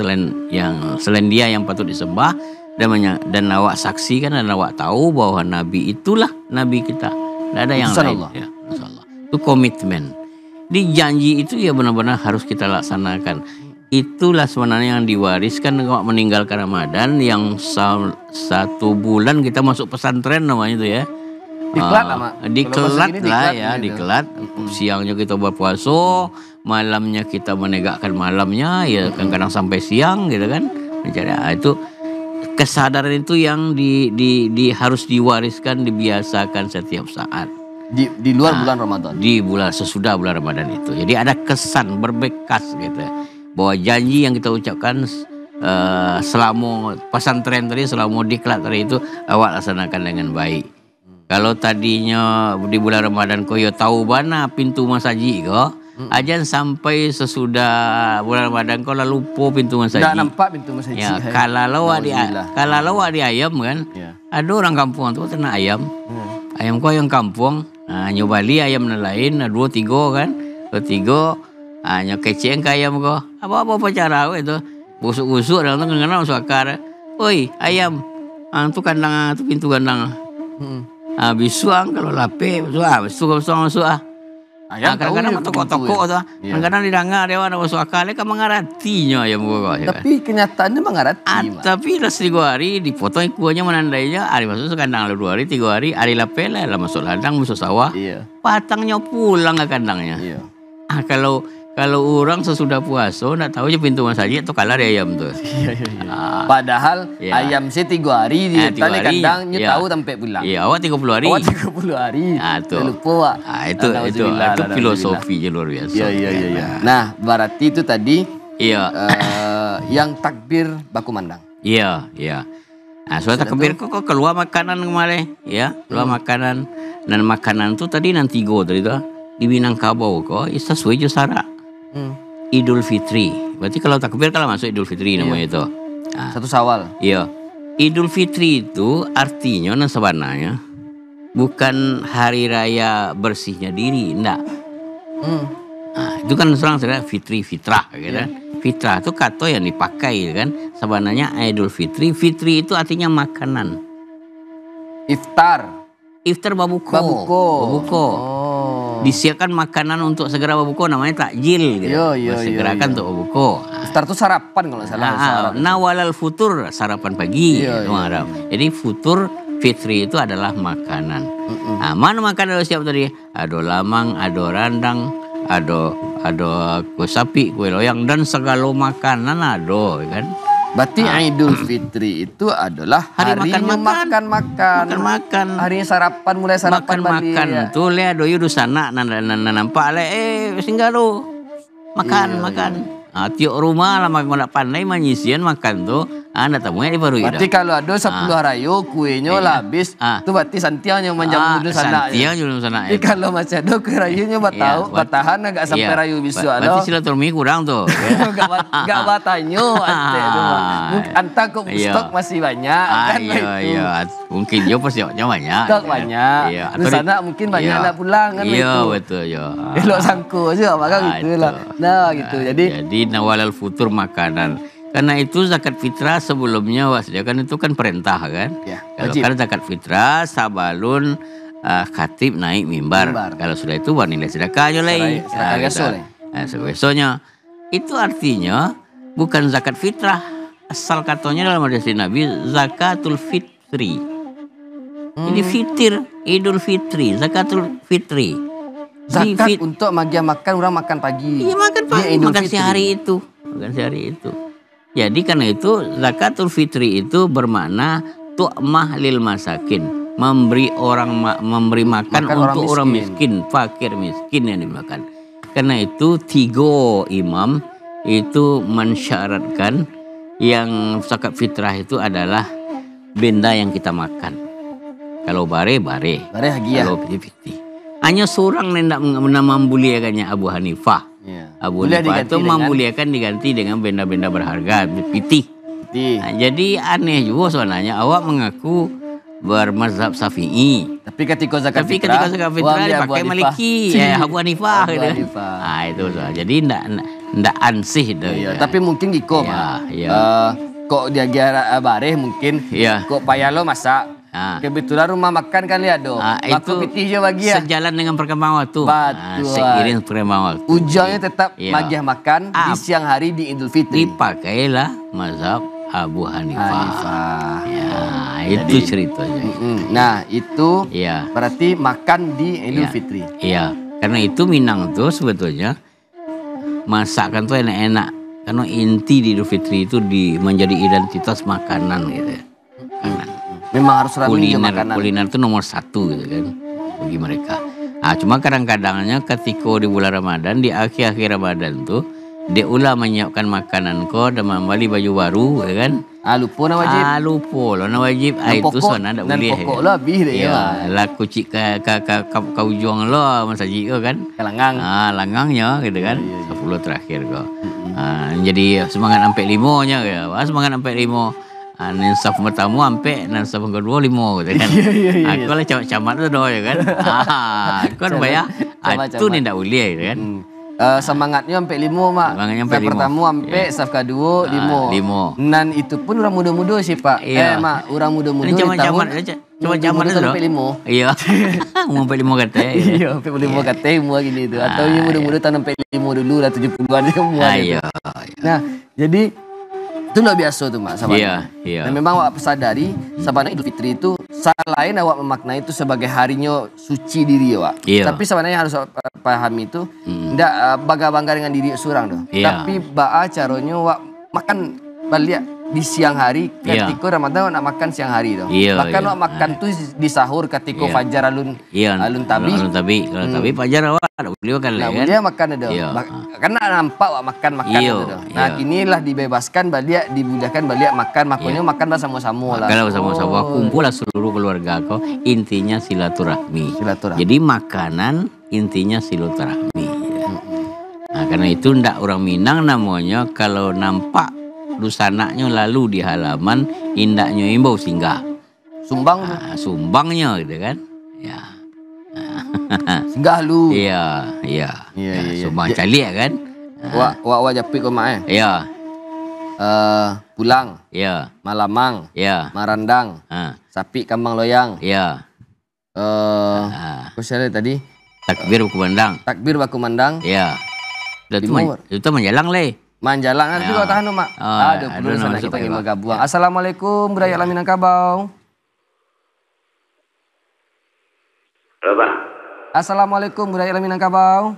selain dia yang patut disembah dan awak saksikan dan awak tahu bahwa nabi itulah nabi kita. Tidak ada yang lain. Ya, insyaallah. Itu komitmen. Di janji itu ya benar-benar harus kita laksanakan. Itulah sebenarnya yang diwariskan kalau meninggalkan Ramadan yang 1 bulan kita masuk pesantren namanya itu ya. Diklat lah, Mak. Diklat. Siangnya kita berpuasa, malamnya kita menegakkan malamnya, ya kadang-kadang sampai siang gitu kan. Itu kesadaran itu yang harus diwariskan, dibiasakan setiap saat. Di luar bulan Ramadan. Sesudah bulan Ramadan itu. Jadi ada kesan berbekas gitu. Bahwa janji yang kita ucapkan selama pesantren tadi, selama diklat tadi itu awak laksanakan dengan baik. Kalau tadinya di bulan Ramadan kau tahu mana pintu masaji kau, ajan sampai sesudah bulan Ramadan kau lalu lupa pintu masaji. Tidak nampak pintu masaji. Ya, kalau di ayam kan, ada orang kampung tu ternak ayam. Ayam kau yang kampung, nyobali ayam lain, 2-3 kan, 2-3. Hanya keceng ke ayam kau. Apa cara kau itu? Busuk-busuk dalam tu kadang-kadang masuk akar. Oi, ayam. Tu kandang, tu pintu kandang. Habis suang kalau lapik, suang masuk ayam kadang-kadang toko-toko tu. Kadang-kadang didangar dia ada masuk akar, dia kan mengaratinya ayam kau. Tapi kenyataannya mengarati. Tapi dah 3 hari dipotong kuahnya menandainya. Hari masuk kandang 2 hari, 3 hari, hari lapik lah masuk ladang, masuk sawah. Patangnya pulang ke kandangnya. Kalau Kalau orang sesudah puasa nak tahu je pintu masjid tu kalah dia ayam tu. Padahal Ya. ayam saya 3 hari di 3 tali hari. kandang Ya. tahu sampai pulang. Ya, awak 30 hari. Awak 30 hari. Tu. Saya lupa, Pak. Itu Alhamdulillah, filosofi je luar biasa. Ya. Nah, berarti itu tadi Iya. yang takbir baku mandang. Iya. Nah, soal takbir kok keluar makanan kemarin, ya, keluar makanan. Dan makanan tu tadi nanti tadi tu di Minangkabau kok, sesuai je syarat. Idul Fitri. Berarti kalau takbir kalau masuk Idul Fitri namanya itu. Nah, 1 Syawal. iya. Idul Fitri itu artinya sebenarnya bukan hari raya bersihnya diri, enggak. Nah, itu kan serang Fitri, fitrah, kan? Fitrah itu kata yang dipakai, kan? Sebenarnya Idul Fitri, Fitri itu artinya makanan. Iftar. Iftar babuko. Babuko. Disiapkan makanan untuk segera babuko, namanya takjil, gitu. Segerakan untuk babuko. Iftar itu sarapan kalau nggak salah. Nawalal futur, sarapan pagi. Iya. Jadi futur Fitri itu adalah makanan. Nah, mana makanan siap tadi? Ada lamang, ada randang, ada kue sapi, kue loyang, dan segala makanan ada, kan? Berarti Idul Fitri itu adalah Hari harinya makan. makan. Harinya sarapan, mulai sarapan makan ya. tu le do yu sana nampak le singgah lo. Makan. Tiap rumah lah nak pandai menyisian makan tu. Anda tamunya di baru Berarti kalau ada 10 harayo kuenya lah habis. Itu berarti santianya menjamu dulu sana. Santiang dulu sana. Jadi kalau masih ada kue rayunya batahan agak sampai rayu besok. Berarti silaturahmi kurang tu. Gak batanyo. Antara kok stok masih banyak. Iya. Mungkin jo persiapnya banyak. Stok banyak. Di sana mungkin banyak nak pulang kan. Iya betul jo. Elok sangko je maka gitu lah. Nah gitu. Jadi nawalal futur makanan. Karena itu zakat fitrah sebelumnya wasdiakan itu kan perintah, kan? Ya, kalau kan zakat fitrah sabalun khatib naik mimbar. Kalau sudah itu wanita sedekah aja lagi. Besoknya itu artinya bukan zakat fitrah. Asal katanya dalam hadis Nabi zakatul fitri. Ini fitir, Idul Fitri, zakatul fitri. Zakat untuk makan orang makan pagi. Iya makan pagi, makan sehari itu. Jadi karena itu zakatul fitri itu bermakna tu'mah lil masakin, memberi makan untuk orang miskin, fakir miskin yang dimakan. Karena itu 3 imam itu mensyaratkan yang zakat fitrah itu adalah benda yang kita makan. Kalau bare hagia. Kalau fitri. Hanya seorang yang tidak membuliakannya Abu Hanifah. Abu Hanifah itu memuliakan diganti dengan benda-benda berharga, pitih. Nah, jadi aneh juga sebenarnya awak mengaku bermazhab Syafi'i. Tapi ketika zakat fitrah dipakai Maliki, Abu Hanifah gitu. Nah, itu jadi ndak ansih itu. Tapi mungkin giko, kok dia gara bareh mungkin. Kok payah lo masak. Kebetulan rumah makan kan lihat do. Itu pitih je bagi ya. Sejalan dengan perkembangan waktu. Betul. Seiring perkembangan waktu. Ujungnya tetap magiah makan di siang hari di Idul Fitri. Dipakailah mazhab Abu Hanifah. Itu ceritanya. Nah, itu berarti makan di Idul Fitri. Iya. Karena itu Minang tuh sebetulnya masakan tuh enak-enak. Karena inti di Idul Fitri itu menjadi identitas makanan gitu ya. Memang harus ramai makanan. Kuliner itu nomor 1 gitu kan bagi mereka. Cuma kadang-kadangnya ketika di bulan Ramadan, di akhir-akhir Ramadan tuh dia ulah menyiapkan makanan ko dan membeli baju baru, ya kan? Lupa na wajib. Lupa lo na wajib. Itu sana tak boleh. Dan pokok lo habis deh ya. Lah kucik ke ujung lo masaji ko kan? Langang. Langangnya gitu kan. 10 terakhir ko. Jadi semangat sampai 5-nya ya. Semangat sampai 5. Ninsaf pertama sampai ninsaf kedua 5 gitu kan. Aku lah camat tu doa ya kan. Kan bayar. Itu ni tak boleh gitu kan. Semangatnya sampai 5 mak. Semangatnya sampai 5. Pertama sampai saf kedua 5. Dan itu pun orang muda-muda sih pak. Mak orang muda-muda di tahun. Cuma camat tu sampai 5. Iya. Sampai 5 kata. Iya sampai 5 kata semua gini tu. Atau yang muda-muda tahun sampai 5 dulu dah 70-an semua. Nah jadi itu luar biasa tu mak sahabat. Iya. Dan memang awak sadari sahabat Idul Fitri itu selain awak memaknai itu sebagai harinya suci diri awak. Iya. Tapi sebenarnya harus pahami itu ndak bangga-bangga dengan diri seorang doh. Iya. Tapi baa caranya awak makan balik di siang hari ketika Ramadan nak makan siang hari doh. Iya, Bahkan iya. awak makan tuh di sahur ketika fajar alun tabi. Alun tabi. Kalau tabi fajar awak tak boleh makan Nah, lah kan. dia makan ada. Iya. Karena nampak awak makan Iya, ada. Nah, iya. inilah dibebaskan balik dibolehkan balik makan, makanya makan bersama-sama lah. Kalau bersama-sama kumpul lah seluruh keluarga kau, intinya silaturahmi. Silaturahmi. Jadi makanan intinya silaturahmi. Ya. Nah, karena itu ndak orang Minang namanya kalau nampak dusanaknya lalu di halaman indaknya imbau singgah. Sumbang Sumbangnya gitu kan. Ya. singgah lu. Iya. Iya, iya. Sumbang calik kan. Wak japik kau mak Ya. Pulang, Ya. Malamang, Ya. Marandang, Sapi Kambang Loyang. Ya. Apa saya tadi? Takbir berkumandang. Takbir baku mandang. Ya. Timur. Itu menjalang leh. Manjalang nanti kau tahan mak. Aduh, belum sana kita ingin bergabung. Assalamualaikum budaya alam Minangkabau. Halo, Pak. Assalamualaikum budaya alam Minangkabau.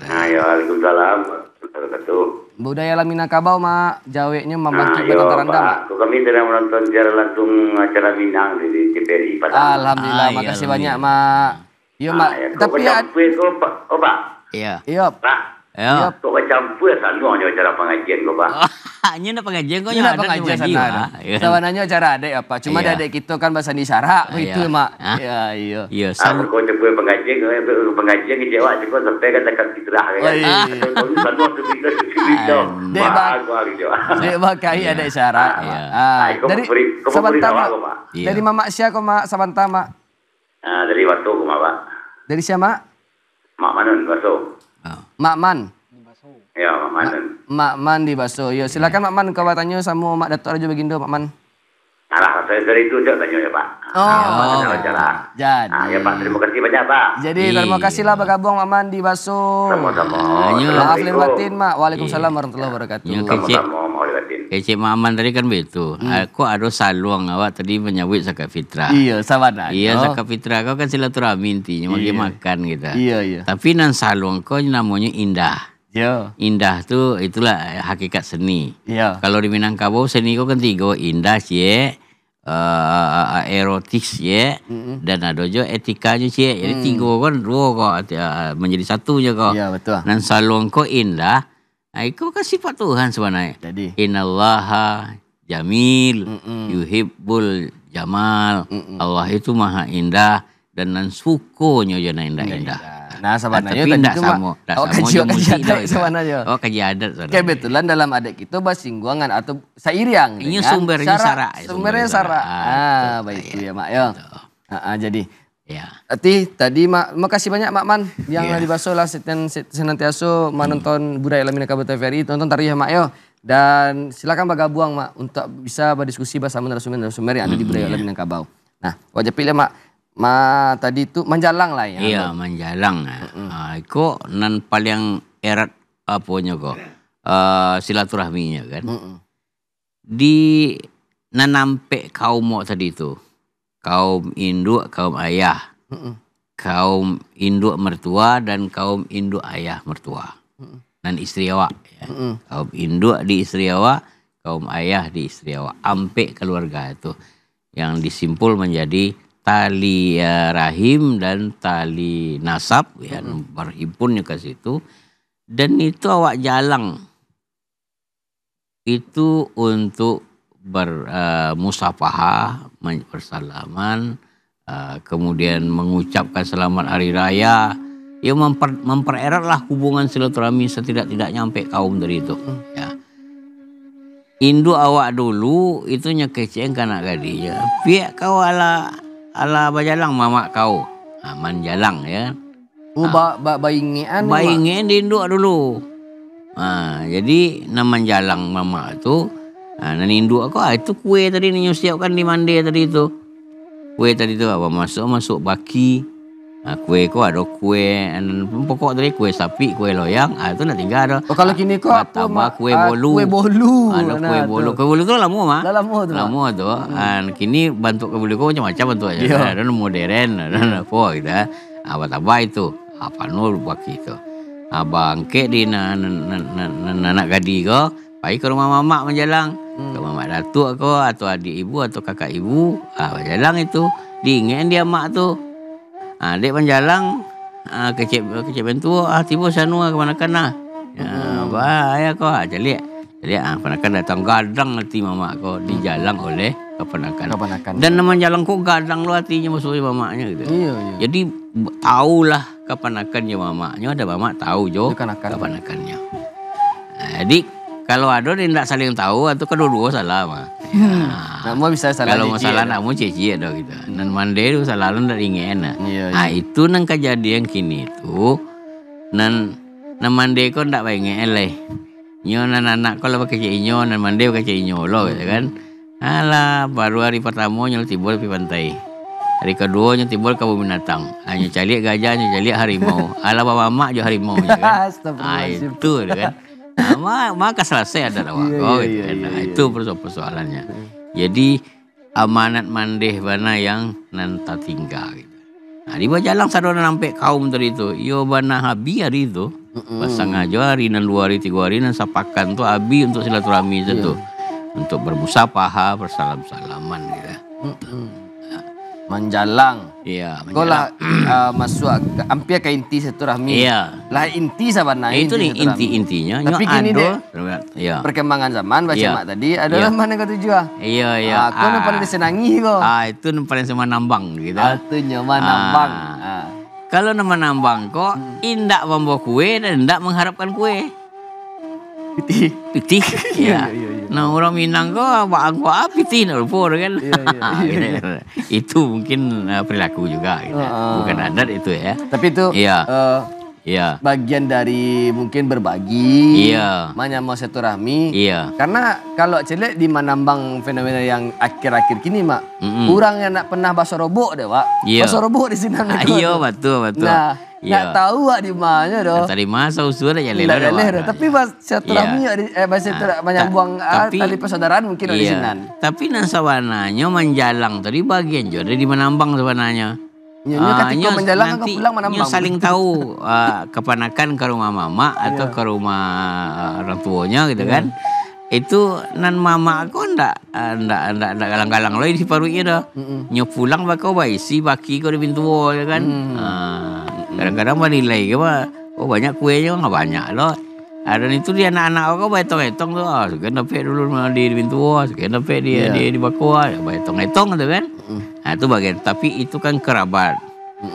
Ya, waalaikumsalam. Wabarakatuh. Budaya alam Minangkabau mak jawabnya membangkit Yo, batang terendam. Pak. Kami sedang menonton secara langsung acara Minang di TVRI Padang. Alhamdulillah, makasih banyak mak. Yo mak, tapi ya. Pak. Iya. Iya. Pak. Ya. Kok campur selalu hanya acara pengajian kok, Pak. Hanya nak pengajian kau Ini yang apa ada ngajar di sana? Sebenarnya cara adek apa? Cuma Iya. adek kita kan bahasa isyarat begitu Iya. mak. Hah? Ya iya. Iya, Aku kau campur pengajian kecewa cukup sampai katakan fitrah kan. Kau selalu tu kita cerita. Dek, Bang. Aku hari jawab. Dek bakai ada isyarat. Iya. Dari Kau Sabanta mak. kau, Pak. Iya. Dari Mamak Sia kau mak Sabanta mak. Dari waktu aku, Pak. Dari siapa? Mak Manun, Baso. Mak Man. Ya, Mak Manun. Mak Man di Baso. Yo silakan Mak Man kau bertanya sama Mak Datuk Rajo Bagindo Mak Man. Alah, saya dari itu saya tanya ya, Pak. Acara. Jadi. Ya, Pak. Terima kasih banyak, Pak. Jadi terima kasihlah bergabung Mak Man di Baso. Sama-sama. Maaf lahir batin Mak. Waalaikumsalam warahmatullahi wabarakatuh. Ya, kecil. Sama-sama, mau libatin. Cik Maman tadi kan begitu. Aku ada saluang awak tadi menyambut zakat fitrah. Iya, sabana. Iya, zakat fitrah kau kan silaturahmi intinya bagi makan kita. Iya, iya. Tapi nan saluang kau namanya indah. Iya. Indah tu itulah hakikat seni. Iya. Kalau di Minangkabau seni kau kan tiga, indah cie, erotis cie, dan ada juga etikanya cie. Jadi tiga kan dua kau menjadi satu je kau. Iya, betul. Dan saluang kau indah. Itu kan sifat Tuhan sebenarnya. Jadi. Innallaha jamil, yuhibbul jamal. Allah itu maha indah dan nan sukonya je indah-indah. Nah, sebenarnya tapi tadi ndak itu sama, mak. ndak Oh, sama kaji je musik adat dah itu. sebenarnya. Oh, kaji adat saudara. Kebetulan dalam adat kita basingguangan atau sairiang. Ini dengan sumbernya sarak. Sumbernya sarak. Baik itu ya mak ya. Jadi. Ya. Tadi mak, makasih banyak Mak Man yang di Baso lah senantiasa menonton budaya alam Minangkabau TVRI, tonton tariah mak yo. Dan silakan bergabung mak untuk bisa berdiskusi bersama narasumber yang ada di budaya alam Minangkabau. Nah, wajah pilih mak tadi itu menjalang lah ya. Iya, menjalang. Iko nan paling erat apanya kok. Silaturahminya kan. Di nanampe kaum mo tadi itu. Kaum induk, kaum ayah. Kaum induk mertua dan kaum induk ayah mertua. Dan istri awak. Ya. Kaum induk di istri awak, kaum ayah di istri awak. Ampe keluarga itu. Yang disimpul menjadi tali rahim dan tali nasab. Ya, berhimpunnya ke situ. Dan itu awak jalang. Itu untuk bermusafahah, bersalaman, kemudian mengucapkan selamat hari raya, ya mempereratlah hubungan silaturahmi setidak-tidaknya sampai kaum dari itu. Ya. Induk awak dulu itu nyekeceng kanak gadinya. Pihak kau ala bajalang mamak kau, manjalang ya. Baingean. Baingean di induk dulu. Jadi nama jalang mama itu. Dan induk aku itu kue tadi ni siapkan di mandi tadi itu. Kue tadi itu apa masuk baki. Kue ko ada kue pokok tadi kue sapi, kue loyang, itu nak tinggal ada. Kalau kini kok apa kue bolu. Kue bolu. Ada kue bolu. Kue bolu tu lama mah. Lama tu. Lama tu. Kini bentuk kue bolu ko macam-macam bentuk aja. Ada modern, ada apa gitu. Apa itu? Apa nur buat itu. Bangkit di anak gadi ko, pergi ke rumah mamak menjalang. Ke mamak datuk ko atau adik ibu atau kakak ibu, menjalang itu. Diingat dia mak tu. Dek panjalang kecil bentu tiba sanu ke manakan nah. Ayah ko jadi panakan datang gadang hati mamak ko dijalang oleh kepanakan. Dan nama jalang ko gadang lo hatinya musuh mamaknya gitu. Iya. Jadi tahulah kepanakannya mamaknya, ada mamak tahu jo kepanakannya. Jadi kalau ada dia tidak saling tahu atau kedua-dua salah mah. Mau bisa salah. Kalau masalah nak mau cici ada gitu. Dan mande itu salah lu ndak ingin. Itu nang kejadian kini tu nan mande ko ndak pengen leh. Nyo nan anak ko lebih kecil nyo nan mande kecil nyo lo gitu kan. Alah baru hari pertama nyo timbul di pantai. Hari kedua nyo timbul ke binatang. Hanya cari gajah, nyo cari harimau. Alah bawa mak jo harimau kan. Itu kan. Maka selesai ada lawak. Itu persoalannya. Jadi amanat mandeh bana yang nanta tinggal gitu. Di bajalang sadona nampak kaum tadi itu. Yo bana habi hari itu. Pasang aja hari nan 2 hari 3 hari nan sapakan tu habi untuk silaturahmi itu. Untuk bermusafahah, bersalam-salaman gitu. Menjalang. Iya, menjalang. Masuk hampir ke inti silaturahmi. Iya. Lah inti sabana itu nih intinya. Tapi kini deh iya. Perkembangan zaman baca mak tadi adalah mana kata jua. Iya. Aku yang paling disenangi kok. Itu yang paling sama nambang gitu. Itu nyaman nambang. Kalau nama nambang kok indak membawa kue dan indak mengharapkan kue. Pitih. Iya. Nah orang Minang kok apa pitih nak lupa kan. Iya. Itu mungkin perilaku juga gitu. Bukan adat itu ya. Tapi itu iya. Bagian dari mungkin berbagi. Iya. Menyambung silaturahmi. Iya. Karena kalau celek di Manambang fenomena yang akhir-akhir kini mak, orang yang nak pernah bahasa robok deh pak. Iya. Bahasa robok di sini. Iya betul. Nah, nak tahu di mana doh. Tadi masa usul aja leleh. Tapi bahasa silaturahmi bahasa menyambung tali persaudaraan mungkin di sini. Tapi nasawananya menjalang tadi bagian juga di Manambang sebenarnya. Ketika menjalang ke pulang Manambang. Saling tahu kepanakan ke rumah mama atau ke rumah orang tuanya gitu kan. Itu nan mama aku ndak galang-galang loh di parunya dah. Nyo pulang bakau baisi baki kau di pintu ya kan. Kadang-kadang menilai ke banyak kuenya enggak banyak loh. Dan itu dia anak-anak aku bayetong-etong tu. Sekian dapat dulu di pintu, sekian dapat dia di bakau, bayetong-etong tu kan. Itu bagian. Tapi itu kan kerabat.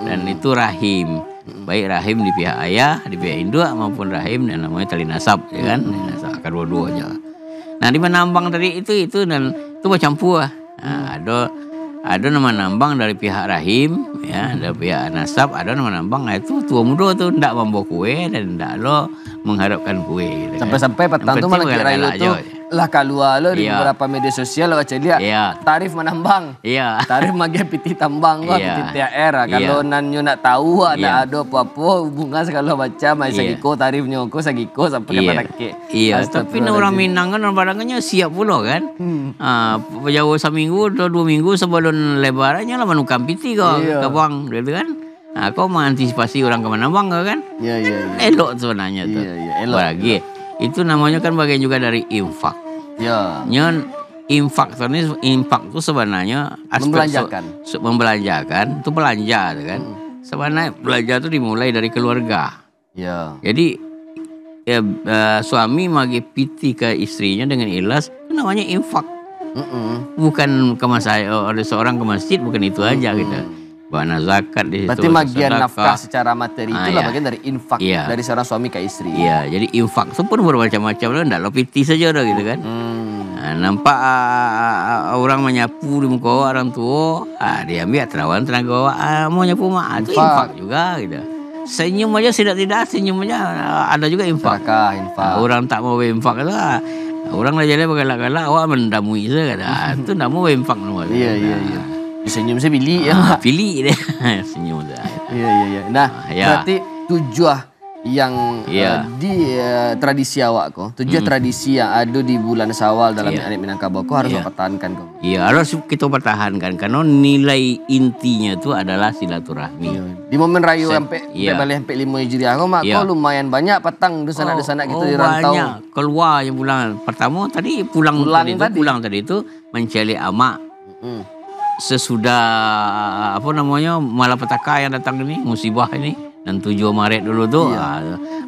Dan itu rahim. Baik rahim di pihak ayah, di pihak induk maupun rahim yang namanya tali nasab, ya kan? Nasab kedua-duanya. Nah di Manambang tadi itu dan itu bercampur. Ada nama nambang dari pihak rahim, ya, dari pihak nasab, ada nama nambang itu tua muda tu ndak membawa kue dan ndak lo mengharapkan kue. Gitu, sampai petang tu malah kira itu lah keluar lo di beberapa media sosial lo baca lihat tarif menambang, tarif mage piti tambang lo piti THR. Kalau nanyo nak tahu ada apa-apa hubungan kalau baca mai sagiko tarifnya ko sagiko sampai kepada ke. Iya, tapi orang Minang kan barangnya siap pula kan. Jauh seminggu atau 2 minggu sebelum lebarannya lah menukam piti kau ke bang gitu kan. Kau mengantisipasi orang ke Manambang kan? Iya. Elok sebenarnya tu. Elok lagi. Itu namanya kan bagian juga dari infak. Ya. Nyon infak tu sebenarnya membelanjakan itu belanja kan. Sebenarnya belanja tu dimulai dari keluarga. Ya. Jadi suami magi piti ke istrinya dengan ikhlas itu namanya infak. Bukan ke ada seorang ke masjid bukan itu aja gitu. Bana zakat di situ. Berarti bagian nafkah secara materi itulah bagian dari infak dari seorang suami ke istri. Iya, jadi infak itu pun bermacam-macam loh, enggak lo piti saja dah gitu kan. Nampak orang menyapu di muka orang tua, dia ambil terawan tenaga mau nyapu mak itu infak juga gitu. Senyum aja tidak senyum aja ada juga infak. Infak. Orang tak mau infak itu orang lah jadi galak-galak awak mendamui saja kata. Itu enggak mau infak nomor. Iya. Senyum saya pilih ya. Pilih deh senyum tu. Iya. Nah, Ya. berarti tujuh yang di tradisi awak ko, tujuh tradisi yang ada di bulan Syawal dalam adat Minangkabau ko harus mempertahankan ko. Iya, harus kita pertahankan karena nilai intinya itu adalah silaturahmi. Di momen rayu sampai balik sampai 5 Hijriah ko mak ko lumayan banyak petang dusanak-dusanak gitu di rantau. Banyak keluar yang pulang. Pertama tadi pulang tadi itu mencari amak. Sesudah apa namanya malapetaka yang datang ini, musibah ini. Dan 7 Maret dulu tuh,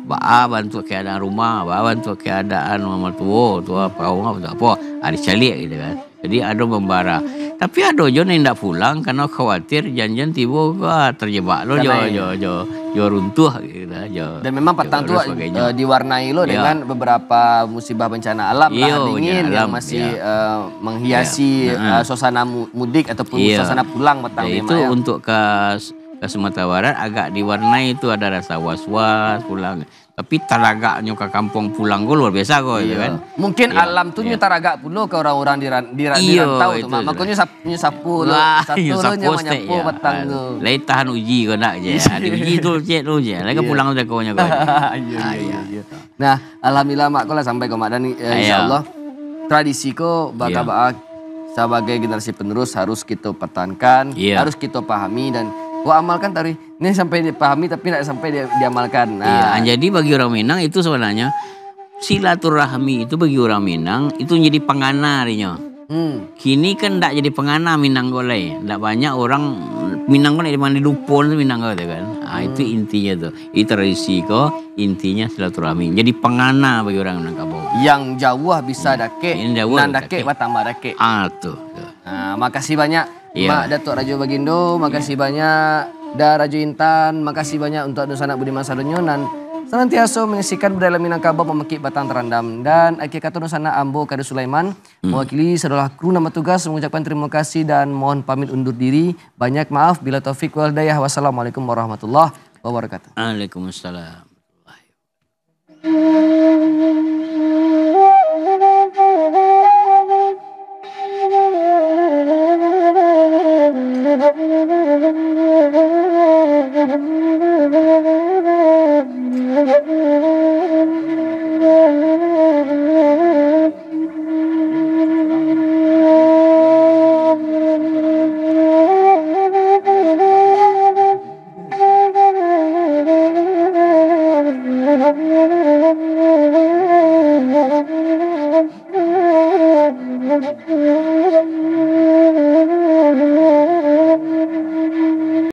Ba'a bantu keadaan rumah, Ba'a bantu keadaan mama tua perahu apa, ada calik gitu kan. Jadi ada membara. Tapi ada jo yang tidak pulang karena khawatir janjian tiba terjebak lo jo runtuh gitu jo. Dan memang petang tuh diwarnai lo dengan beberapa musibah bencana alam lahar dingin yang masih menghiasi suasana mudik ataupun suasana pulang petang. Itu untuk ke Sumatera Barat agak diwarnai itu ada rasa was-was pulang. Tapi taragaknya ke kampung pulang gue luar biasa kok gitu kan. Mungkin alam tuh taragak puluh ke orang-orang di rantau tuh. Makanya nyasapu lo, satu lo nyapu petang tuh. Lai tahan uji kau nak je. Uji tu cek tu je. Lai pulang udah kau nya kau. Iya. Nah, alhamdulillah mak kau lah sampai ke mak dan insyaallah tradisi ko baka sebagai generasi penerus harus kita pertahankan, harus kita pahami dan amalkan tadi. Ini sampai dipahami tapi tidak sampai diamalkan. Nah. Iya, jadi bagi orang Minang itu sebenarnya silaturahmi itu bagi orang Minang itu jadi pengana artinya. Kini kan tidak jadi pengana Minang golai. Tidak banyak orang Minang golai di mana dupon Minang golai kan. Itu intinya tuh. Itu tradisi ko intinya silaturahmi. Jadi pengana bagi orang Minangkabau. Yang jauh bisa dake, nan dake watambah dake. Tuh. Nah, makasih banyak. Mak Datuk Rajo Bagindo, makasih banyak Da Rajo Intan, makasih banyak untuk Dusanak Budiman Sadonyo dan senantiasa menyaksikan budaya Minangkabau memekik batang terendam. Dan akhir kata Dusanak Ambo Kadu Sulaiman mewakili saudara kru nama tugas mengucapkan terima kasih dan mohon pamit undur diri. Banyak maaf bila taufik wal hidayah. Wassalamualaikum warahmatullahi wabarakatuh. Waalaikumsalam. Thank you.